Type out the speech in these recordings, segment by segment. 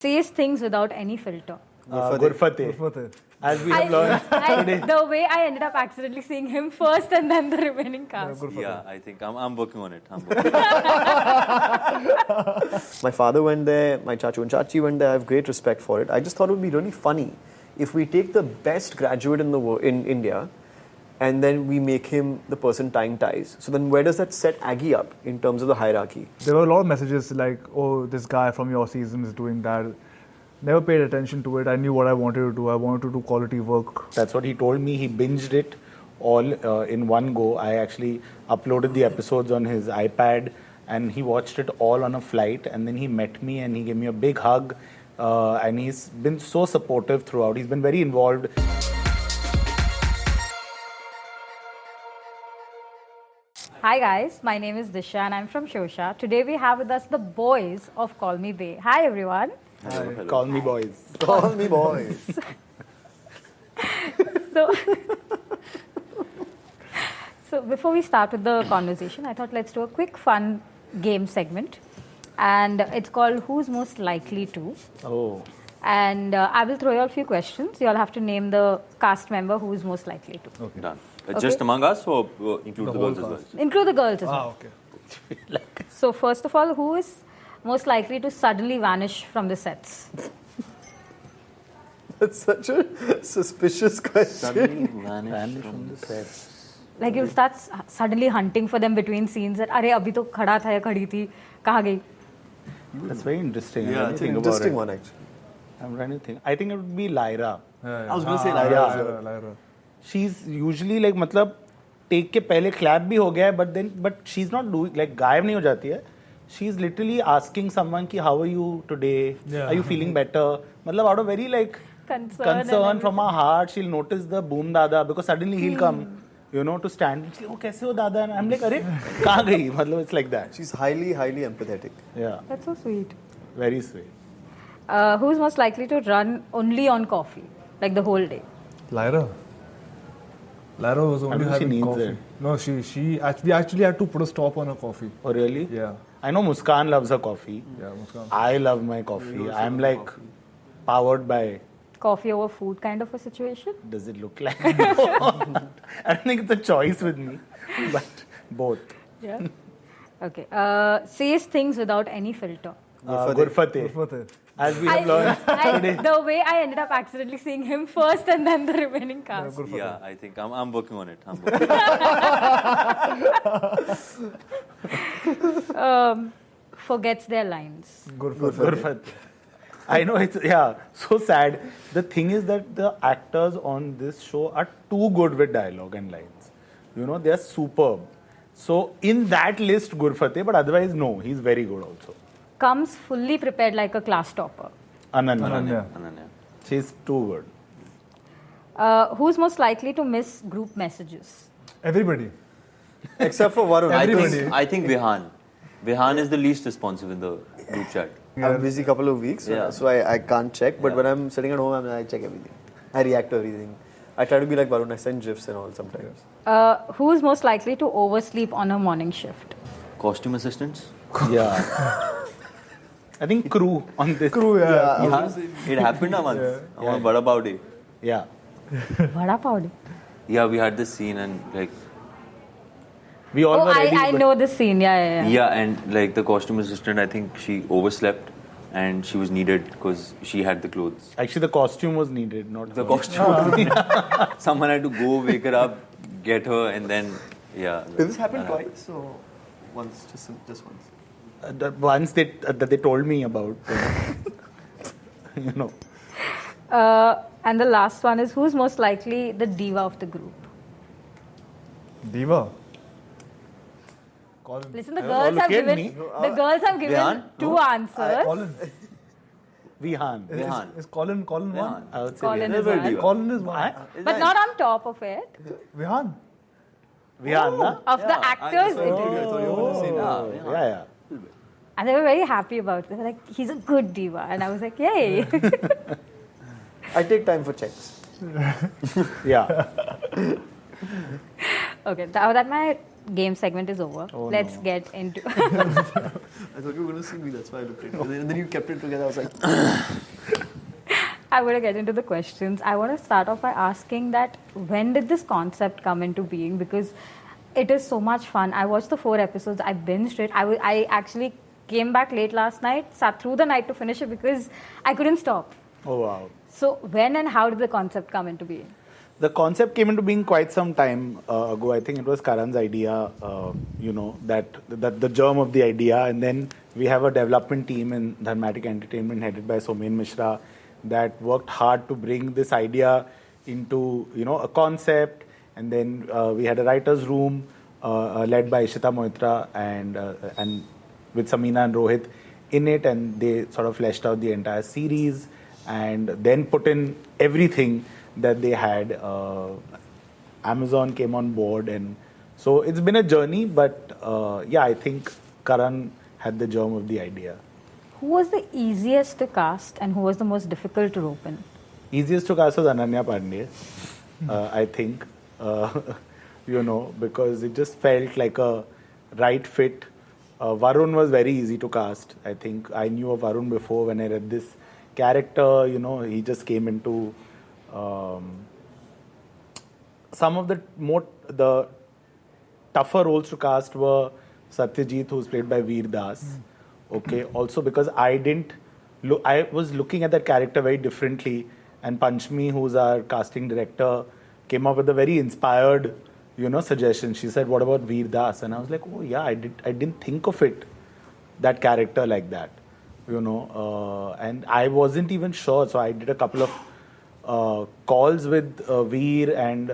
says things without any filter. Gurfateh. As we have learned today. The way I ended up accidentally seeing him first and then the remaining cast. Yeah, I think I'm working on it. My father went there, my chachu and chachi went there. I have great respect for it. I just thought it would be really funny if we take the best graduate in the in India and then we make him the person tying ties. So then where does that set Aggie up in terms of the hierarchy? There were a lot of messages like, oh, this guy from your season is doing that. Never paid attention to it. I knew what I wanted to do. I wanted to do quality work. That's what he told me. He binged it all in one go. I actually uploaded the episodes on his iPad and he watched it all on a flight, and then he met me and he gave me a big hug, and he's been so supportive throughout. He's been very involved. Hi guys, my name is Dishya and I'm from Showsha. Today we have with us the boys of Call Me Bae. Hi everyone. Hello. Call me boys. Call me boys. So before we start with the conversation, I thought let's do a quick fun game segment. And it's called Who's Most Likely To. Oh. And I will throw you all a few questions. You all have to name the cast member who is most likely to. Okay. Done. Okay. Just among us or include the girls as well? Include the girls as well. Okay. So first of all, who is most likely to suddenly vanish from the sets? That's such a suspicious question. Suddenly vanish from the set. Like you'll start suddenly hunting for them between scenes that, "Arey, abhi to khada tha ya khadi thi, kahan gayi?" That's very interesting. Yeah, it's an interesting one actually. I'm trying to think. I think it would be Lyra. I was going to say Lyra. Lyra. She's usually like, मतलब take के पहले clap भी हो गया है, but she's not doing, like गायब नहीं हो जाती है. She's literally asking someone कि how are you today? Yeah. Are you feeling better? मतलब out of very like concern from her heart, she'll notice the boom dada because suddenly he'll come, you know, to stand. She's like, oh कैसे हो दादा? And I'm like, अरे कहाँ गई? मतलब it's like that. She's highly empathetic. Yeah. That's so sweet. Very sweet. Who's most likely to run only on coffee, like the whole day? Lyra. Lyra was only think she having needs coffee. it. No, we actually had to put a stop on her coffee. Oh really? Yeah. I know Muskan loves her coffee. Yeah, Muskan. I love my coffee. I'm like powered by. Coffee over food kind of a situation? Does it look like? I don't think it's a choice with me, but both. Yeah. Okay. Says things without any filter. Gurfateh. As we have learned today. The way I ended up accidentally seeing him first and then the remaining cast. Yeah, I think I'm working on it. Forgets their lines. Gurfateh. I know it's so sad. The thing is that the actors on this show are too good with dialogue and lines. You know, they are superb. So in that list, Gurfateh, but otherwise no, he's very good also. Comes fully prepared like a class topper. Ananya. Ananya. She's too good. Who's most likely to miss group messages? Everybody. Except for Varun. I think Vihaan. Vihaan is the least responsive in the group chat. I'm busy couple of weeks, so I can't check. But when I'm sitting at home, I check everything. I react to everything. I try to be like Varun. I send gifs and all sometimes. Who's most likely to oversleep on a morning shift? Costume assistants? Yeah. I think crew on this. Yeah. It happened once. On Bada Paudi. Yeah. Vada pav day. Yeah, we had this scene and like. We all were ready. I know this scene. Yeah. Yeah, and like the costume assistant, I think she overslept and she was needed because she had the clothes. Actually, the costume was needed, not The costume. Someone had to go wake her up, get her, and then Did this happen twice or once? Just once. The ones that they told me about. You know. And the last one is who's most likely the diva of the group? Diva. Listen, the girls have given Vihaan? two answers. Collin. Vihaan. Is Collin one? I would say Collin Vihaan. is one. Collin is one. But not on top of it. Vihaan. Vihaan, na? Of the actors, it is. Yeah. And they were very happy about it. They were like, he's a good diva. And I was like, yay. I take time for checks. Yeah. Okay, that my game segment is over. Oh, Let's no. get into. I thought you were going to see me, that's why I looked at it. And then you kept it together, I was like... I'm going to get into the questions. I want to start off by asking that when did this concept come into being? Because it is so much fun. I watched the 4 episodes. I binged it. I actually came back late last night, sat through the night to finish it because I couldn't stop. Oh, wow. So when and how did the concept come into being? The concept came into being quite some time ago. I think it was Karan's idea, that the germ of the idea. And then we have a development team in Dharmatic Entertainment headed by Somen Mishra that worked hard to bring this idea into, a concept. And then we had a writer's room led by Ishita Moitra and with Samina and Rohit in it. And they sort of fleshed out the entire series and then put in everything that they had. Amazon came on board, and so it's been a journey, but I think Karan had the germ of the idea. Who was the easiest to cast and who was the most difficult to rope in? Easiest to cast was Ananya Pandey, I think, because it just felt like a right fit. Varun was very easy to cast. I think I knew of Varun before when I read this character. He just came into some of the tougher roles to cast were Satyajit, who's played by Veer Das. Okay, also because I was looking at that character very differently, and Panchmi, who's our casting director, came up with a very inspired, suggestion. She said, "What about Veer Das?" And I was like, "Oh yeah, I didn't think of it, that character like that, and I wasn't even sure, so I did a couple of calls with Veer, and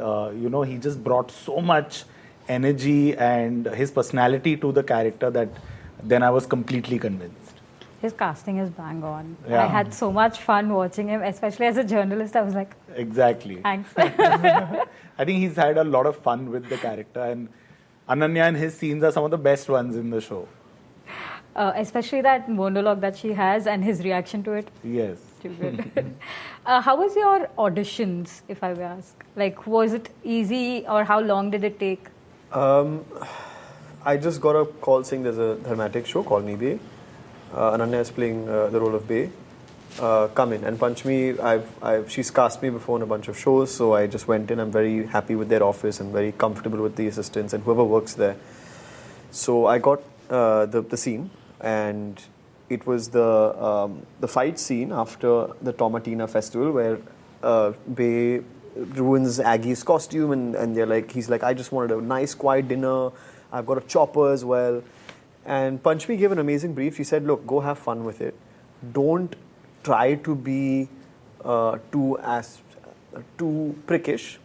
he just brought so much energy and his personality to the character that then I was completely convinced. His casting is bang on. Yeah. I had so much fun watching him, especially as a journalist. I was like, Exactly. thanks. I think he's had a lot of fun with the character, and Ananya and his scenes are some of the best ones in the show. Especially that monologue that she has and his reaction to it. Yes. Too good. How was your auditions, if I may ask? Like, was it easy or how long did it take? I just got a call saying there's a dramatic show called Me Bae. Ananya is playing the role of Bae. Come in. And Panchmi, she's cast me before in a bunch of shows, so I just went in. I'm very happy with their office and very comfortable with the assistants and whoever works there. So I got the scene, and it was the fight scene after the Tomatina festival where Bae ruins Aggie's costume, and he's like, I just wanted a nice quiet dinner. I've got a chopper as well. And Panchmi gave an amazing brief. She said, look, go have fun with it. Don't try to be too prickish.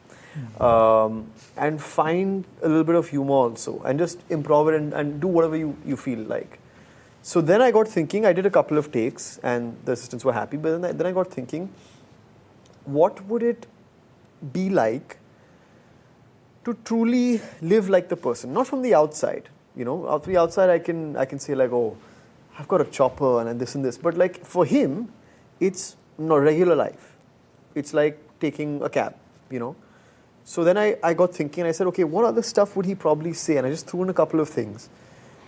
And find a little bit of humor also. And just improv it and do whatever you feel like. So then I got thinking, I did a couple of takes and the assistants were happy. But then I got thinking, what would it be like to truly live like the person? Not from the outside. Out from the outside I can say like, oh, I've got a chopper and this and this. But like for him, it's not regular life. It's like taking a cab, So then I got thinking and I said, okay, what other stuff would he probably say? And I just threw in a couple of things.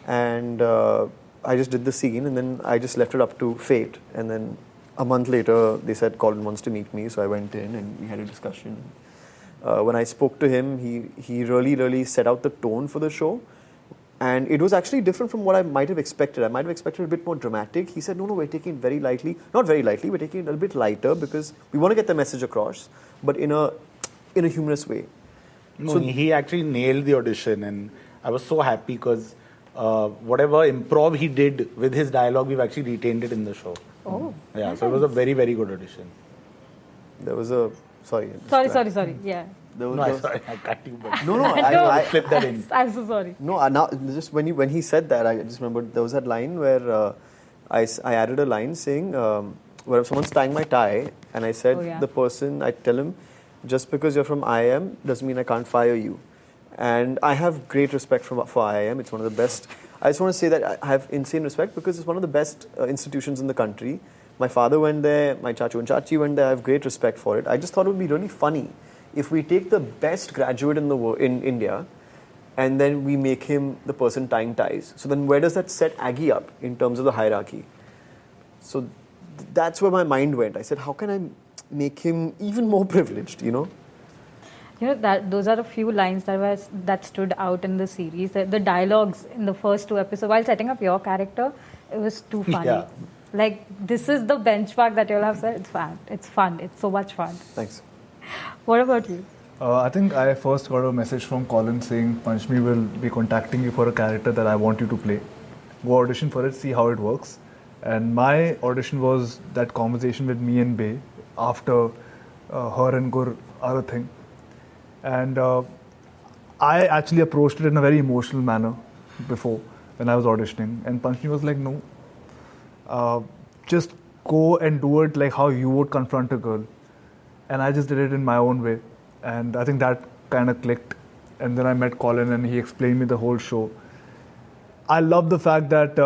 And I just did the scene and then I just left it up to fate. And then a month later, they said Collin wants to meet me. So I went in and we had a discussion. When I spoke to him, he really, really set out the tone for the show. And it was actually different from what I might have expected. I might have expected a bit more dramatic. He said, no, we're taking it very lightly. Not very lightly, we're taking it a little bit lighter because we want to get the message across, but in a humorous way. No, he actually nailed the audition, and I was so happy because whatever improv he did with his dialogue, we've actually retained it in the show. Oh. Yeah, nice. so it was a very, very good audition. There was a... Sorry. Yeah. Sorry, I cut you. But No, I flipped that in. I'm so sorry. No, now just when he said that, I just remembered there was that line where I added a line saying, where someone's tying my tie, and I said, the person, I tell him, just because you're from IIM doesn't mean I can't fire you. And I have great respect for IIM. It's one of the best. I just want to say that I have insane respect because it's one of the best institutions in the country. My father went there, my chachu and chachi went there. I have great respect for it. I just thought it would be really funny if we take the best graduate in India and then we make him the person tying ties. So then where does that set Aggie up in terms of the hierarchy? So that's where my mind went. I said, how can I make him even more privileged, you know? You know, that those are a few lines that stood out in the series. The dialogues in the first 2 episodes, while setting up your character, it was too funny. Yeah. Like, this is the benchmark that you'll have said. It's fun. It's fun. It's so much fun. Thanks. What about you? I think I first got a message from Collin saying Punch Me will be contacting you for a character that I want you to play. Go audition for it, see how it works. And my audition was that conversation with me and Bae after her and Gur are a thing. And I actually approached it in a very emotional manner before when I was auditioning. And Punch Me was like, no, just go and do it like how you would confront a girl. And I just did it in my own way. And I think that kind of clicked. And then I met Collin and he explained me the whole show. I love the fact that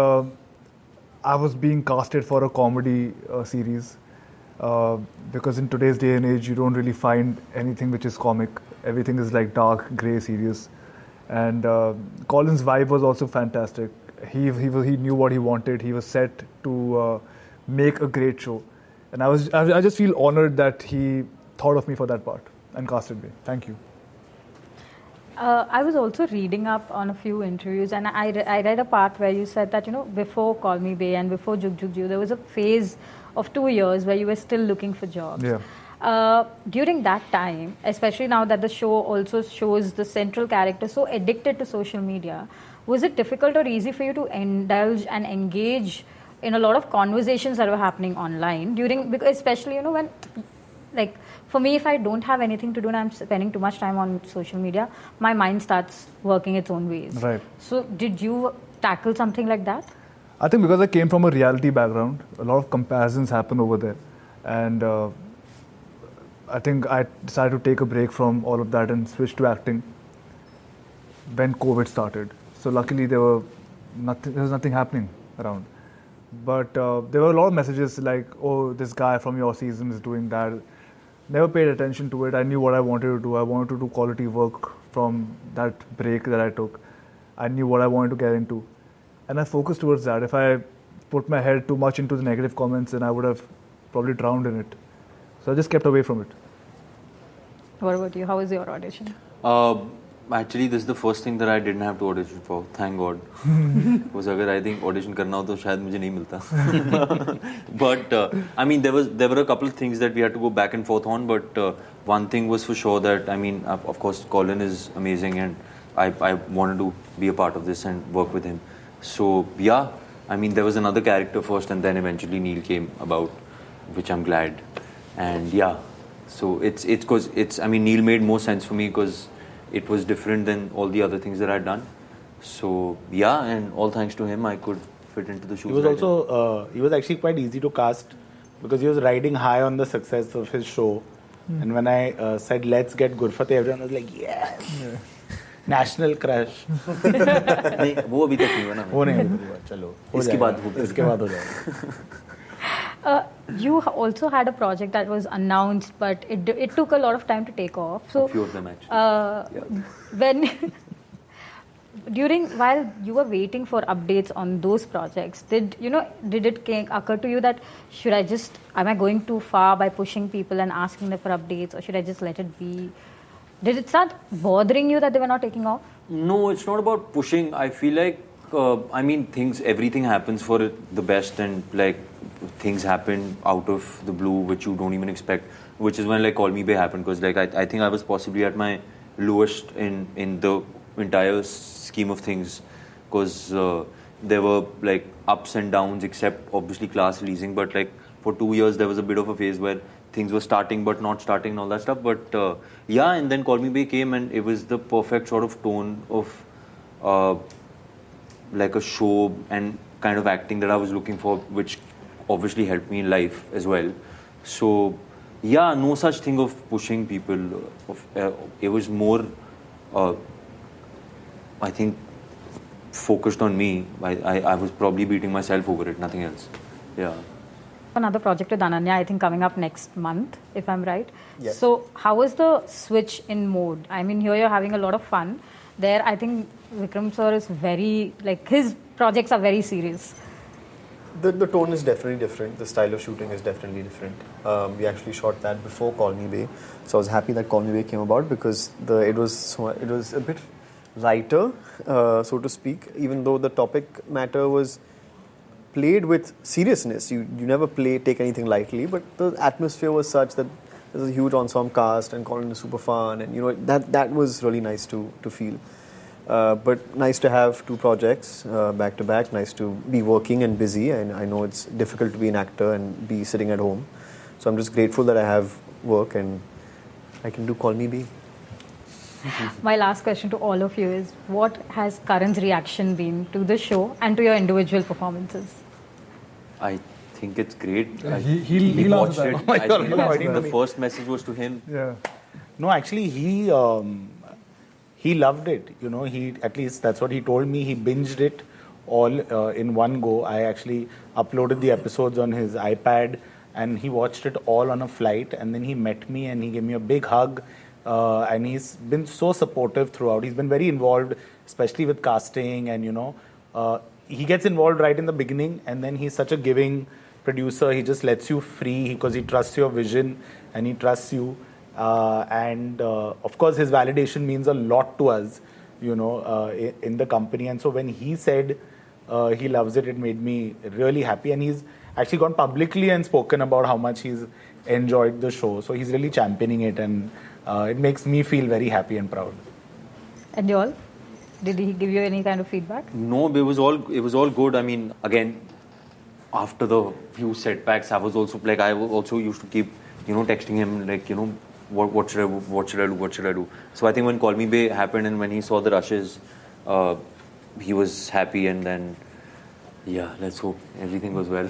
I was being casted for a comedy series. Because in today's day and age, you don't really find anything which is comic. Everything is like dark, grey, serious. And Collin's vibe was also fantastic. He knew what he wanted. He was set to make a great show. And I just feel honored that he thought of me for that part and casted me. Thank you. I was also reading up on a few interviews, and I read a part where you said that, you know, before Call Me Bae and before Jug Jug Ju, there was a phase of 2 years where you were still looking for jobs. Yeah. During that time, especially now that the show also shows the central character so addicted to social media, was it difficult or easy for you to indulge and engage in a lot of conversations that were happening online because especially, you know, when, like, for me, if I don't have anything to do and I'm spending too much time on social media, my mind starts working its own ways. Right. So did you tackle something like that? I think because I came from a reality background, a lot of comparisons happen over there. And I think I decided to take a break from all of that and switch to acting when COVID started. So luckily there was nothing happening around. But there were a lot of messages like, oh, this guy from your season is doing that. Never paid attention to it. I knew what I wanted to do. I wanted to do quality work from that break that I took. I knew what I wanted to get into. And I focused towards that. If I put my head too much into the negative comments, then I would have probably drowned in it. So I just kept away from it. What about you? How was your audition? Actually, this is the first thing that I didn't have to audition for. Thank God. Because अगर I think audition करना हो तो शायद मुझे नहीं मिलता. But I mean, there were a couple of things that we had to go back and forth on. But one thing was for sure that, I mean, of course, Collin is amazing, and I wanted to be a part of this and work with him. So yeah, I mean, there was another character first, and then eventually Neil came about, which I'm glad. And yeah, so it's because I mean, Neil made more sense for me because it was different than all the other things that I'd done. So yeah, and all thanks to him, I could fit into the shoes. He was also he was actually quite easy to cast because he was riding high on the success of his show. And when I said let's get Gurfateh, everyone was like, yes, national crush. नहीं, वो अभी तक नहीं हुआ ना. वो नहीं हुआ, चलो. इसके बाद हो जाएगा. You also had a project that was announced, but it took a lot of time to take off. So A few of them actually. when while you were waiting for updates on those projects, did it occur to you that am I going too far by pushing people and asking them for updates, or should I just let it be? Did it start bothering you that they were not taking off? No, it's not about pushing. I feel like I mean, everything happens for the best, and like things happen out of the blue which you don't even expect, which is when like Call Me Bae happened, because like I think I was possibly at my lowest in the entire scheme of things, because there were like ups and downs, except obviously class releasing, but like for 2 years there was a bit of a phase where things were starting but not starting and all that stuff. But yeah, and then Call Me Bae came, and it was the perfect sort of tone of like a show and kind of acting that I was looking for, which obviously helped me in life as well. So yeah, no such thing of pushing people. It was more, I think, focused on me. I was probably beating myself over it, nothing else. Yeah. Another project with Ananya, I think, coming up next month, if I'm right. Yes. So how was the switch in mode? I mean, here you're having a lot of fun. there I think Vikram sir is very, like, his projects are very serious. The tone is definitely different. The style of shooting is definitely different. We actually shot that before Call Me Bae, so I was happy that Call Me Bae came about because it was a bit lighter, so to speak. Even though the topic matter was played with seriousness, you never take anything lightly. But the atmosphere was such that there's a huge ensemble cast and Colin is super fun, and that was really nice to feel. But nice to have two projects back to back. Nice to be working and busy. And I know it's difficult to be an actor and be sitting at home. So I'm just grateful that I have work and I can do Call Me Bae. My last question to all of you is, what has Karan's reaction been to the show and to your individual performances? I think it's great. He watched loves it. that. Oh my God, I think the first message was to him. Yeah. No, actually, he loved it. He, at least that's what he told me. He binged it all in one go. I actually uploaded the episodes on his iPad, and he watched it all on a flight. And then he met me, and he gave me a big hug. And he's been so supportive throughout. He's been very involved, especially with casting. And he gets involved right in the beginning. And then he's such a giving producer. He just lets you free because he trusts your vision and he trusts you. And of course, his validation means a lot to us, in the company. And so when he said he loves it, it made me really happy. And he's actually gone publicly and spoken about how much he's enjoyed the show. So he's really championing it, and it makes me feel very happy and proud. And you all? Did he give you any kind of feedback? No, it was all good. I mean, again, after the few setbacks, I also used to keep, texting him like, what should I do? So I think when Call Me Bae happened and when he saw the rushes, he was happy, and then, yeah, let's hope everything goes well.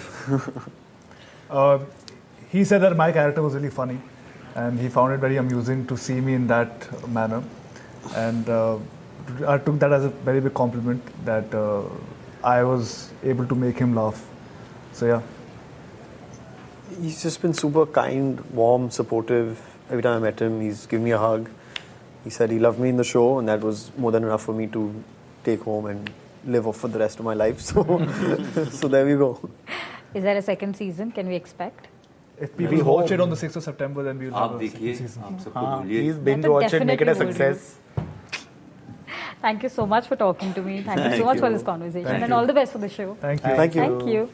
He said that my character was really funny, and he found it very amusing to see me in that manner. And I took that as a very big compliment that I was able to make him laugh. So yeah. He's just been super kind, warm, supportive. Every time I met him, he's given me a hug. He said he loved me in the show, and that was more than enough for me to take home and live off for the rest of my life. So, so there we go. Is there a second season? Can we expect? If people watch it on the 6th of September, then we'll have a second season. Please binge watch it, make it a success. Thank you so much for talking to me. Thank you so much for this conversation, and all the best for the show. Thank you. Thank you. Thank you.